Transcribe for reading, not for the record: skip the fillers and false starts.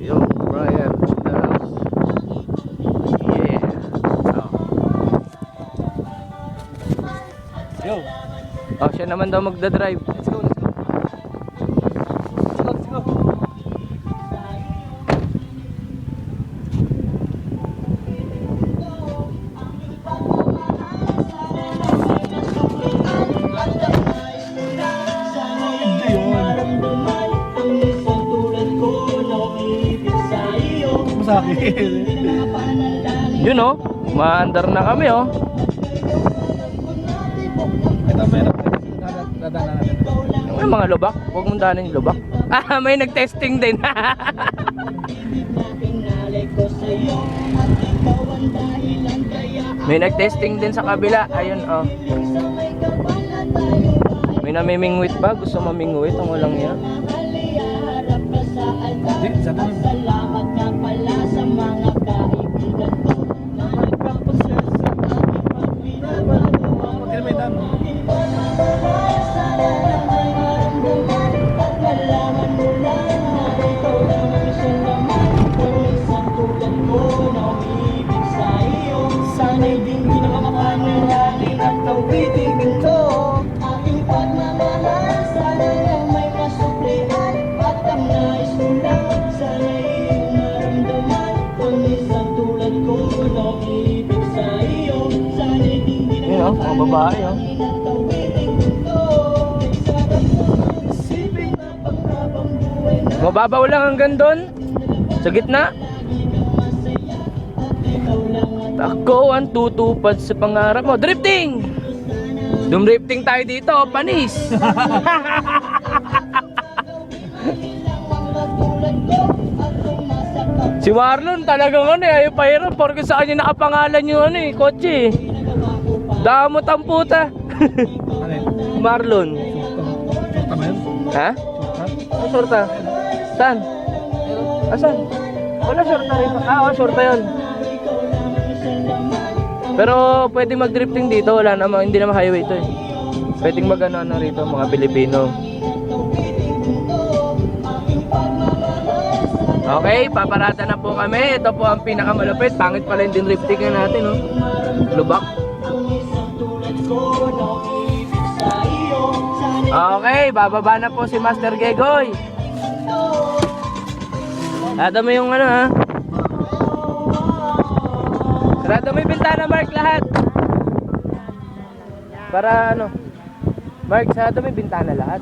Yo, Brian in the house. Yeah. Yo. Oh, siya naman daw magdadrive. Let's go, let's go. Let's go, let's go. Masakit. Yun oh, maandar na kami oh. Ito meron. Dadaanan natin. Yung mga lubak, huwag mong daanin yung lubak. Ah, may nag-testing din. May nag-testing din sa kabila. Ayun oh. May namimingwit ba? Gusto mamingwit ang walang yan. Hindi, sa tanan. Yun oh, mga babae oh. Mababaw lang hanggang doon. Sa gitna. Ako ang tutupad sa pangarap mo. Drifting! Dumrifting tayo dito, panis! Si Marlon talagang ano eh, ayaw pahirap porque sa kanya nakapangalan yung ano eh, kotse eh. Damot ang puta. Ano yun? Marlon. Shorta ba yun? Ha? Shorta? Ano shorta? Saan? Asan? Wala shorta rin. Ah, oh, shorta yun. Pero pwede mag-drifting dito, wala naman, hindi naman highway to eh. Pwedeng mag-ano rito, mga Pilipino. Okay, paparada na po kami. Ito po ang pinakamalupit. Pangit pala yung drifting natin, no? Lubak. Okay, bababa na po si Master Gegoy. Sarado mo yung ano ha. Sarado mo yung bintana, Mark, lahat. Para ano. Mark, sarado mo yung bintana lahat.